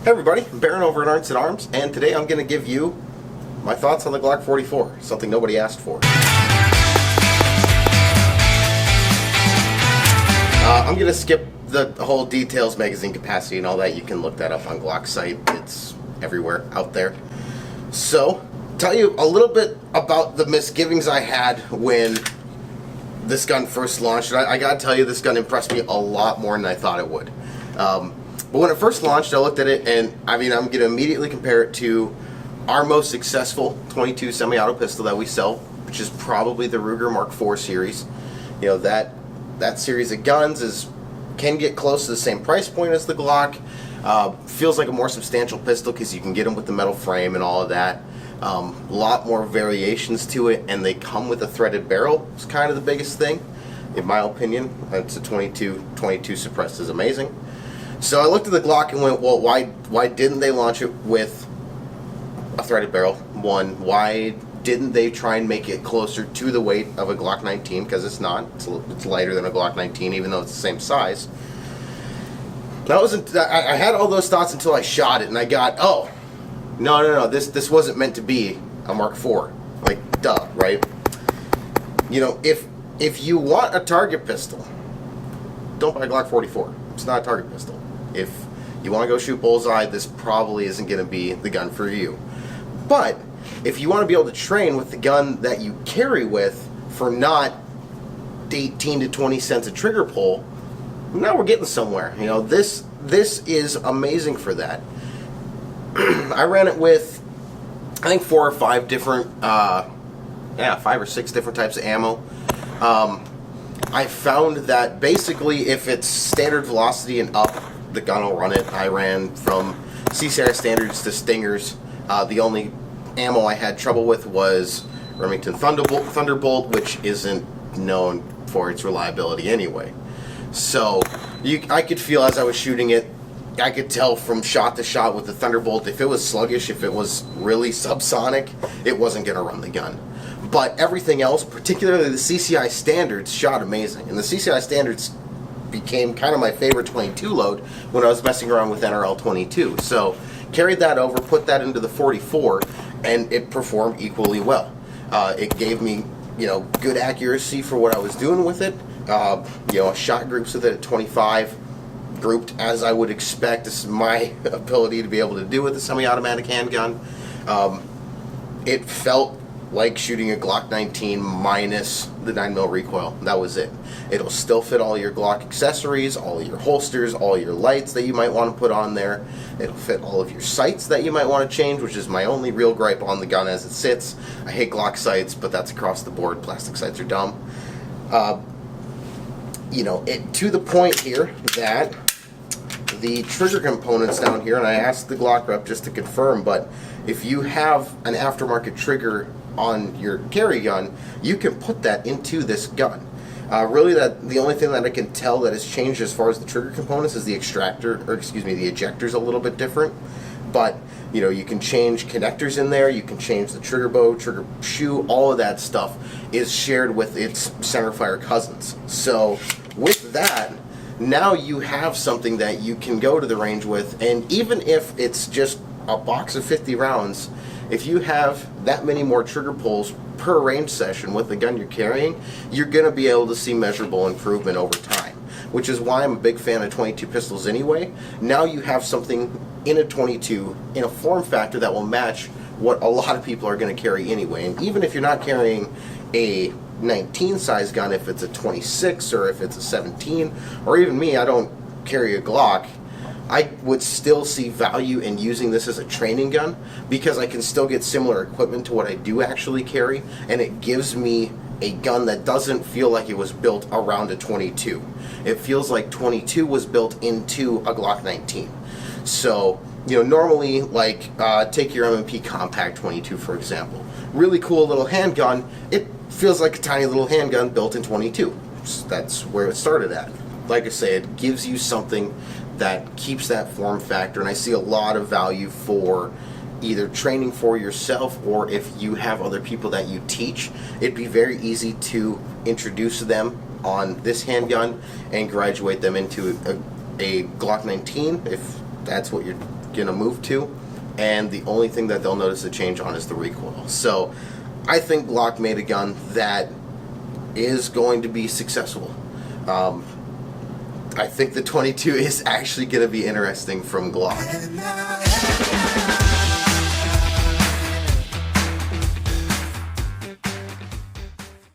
Hey everybody, I'm Baron over at Arts at Arms, and today I'm going to give you my thoughts on the Glock 44, something nobody asked for. I'm going to skip the whole details, magazine capacity, and all that. You can look that up on Glock's site. It's everywhere out there. So, tell you a little bit about the misgivings I had when this gun first launched. I got to tell you, this gun impressed me a lot more than I thought it would. But when it first launched, I looked at it, and I'm going to immediately compare it to our most successful .22 semi-auto pistol that we sell, which is probably the Ruger Mark IV series. You know, that series of guns can get close to the same price point as the Glock. Feels like a more substantial pistol because you can get them with the metal frame and all of that. A lot more variations to it, and they come with a threaded barrel. It's kind of the biggest thing, in my opinion. It's a .22 suppressed is amazing. So I looked at the Glock and went, well, why didn't they launch it with a threaded barrel? One, why didn't they try and make it closer to the weight of a Glock 19? Because it's not. It's lighter than a Glock 19, even though it's the same size. I had all those thoughts until I shot it, and I got, oh, no, this wasn't meant to be a Mark IV. Like, duh, right? You know, if you want a target pistol, don't buy a Glock 44. It's not a target pistol. If you want to go shoot bullseye, this probably isn't going to be the gun for you. But if you want to be able to train with the gun that you carry with for not 18 to 20 cents a trigger pull, now we're getting somewhere. You know, this is amazing for that. I ran it with, I think, 4 or 5 different, 5 or 6 different types of ammo. I found that basically if it's standard velocity and up, the gun will run it. I ran from CCI standards to Stingers. The only ammo I had trouble with was Remington Thunderbolt, which isn't known for its reliability anyway. So I could feel as I was shooting it, I could tell from shot to shot with the Thunderbolt, if it was sluggish, if it was really subsonic, it wasn't going to run the gun. But everything else, particularly the CCI standards, shot amazing. And the CCI standards became kind of my favorite .22 load when I was messing around with NRL 22. So carried that over, put that into the 44, and it performed equally well. It gave me, good accuracy for what I was doing with it. Shot groups with it at 25, grouped as I would expect. This is my ability to be able to do with a semi-automatic handgun. It felt like shooting a Glock 19 minus the 9mm recoil. That was it. It'll still fit all your Glock accessories, all your holsters, all your lights that you might want to put on there. It'll fit all of your sights that you might want to change, which is my only real gripe on the gun as it sits. I hate Glock sights, but that's across the board. Plastic sights are dumb. To the point here that the trigger components down here, and I asked the Glock rep just to confirm, but if you have an aftermarket trigger on your carry gun, you can put that into this gun. Really, the only thing that I can tell that has changed as far as the trigger components is the the ejector's a little bit different. But you can change connectors in there. You can change the trigger bow, trigger shoe. All of that stuff is shared with its centerfire cousins. So with that, now you have something that you can go to the range with, and even if it's just a box of 50 rounds, if you have that many more trigger pulls per range session with the gun you're carrying, you're going to be able to see measurable improvement over time, which is why I'm a big fan of .22 pistols anyway. Now you have something in a .22 in a form factor that will match what a lot of people are going to carry anyway. And even if you're not carrying a 19 size gun, if it's a 26 or if it's a 17, or even me, I don't carry a Glock, I would still see value in using this as a training gun because I can still get similar equipment to what I do actually carry, and it gives me a gun that doesn't feel like it was built around a .22. It feels like .22 was built into a Glock 19. So, normally, take your M&P Compact .22 for example. Really cool little handgun. It feels like a tiny little handgun built in .22. That's where it started at. Like I say, it gives you something that keeps that form factor, and I see a lot of value for either training for yourself or if you have other people that you teach. It'd be very easy to introduce them on this handgun and graduate them into a Glock 19 if that's what you're gonna move to, and the only thing that they'll notice a change on is the recoil. So I think Glock made a gun that is going to be successful. I think the 22 is actually going to be interesting from Glock.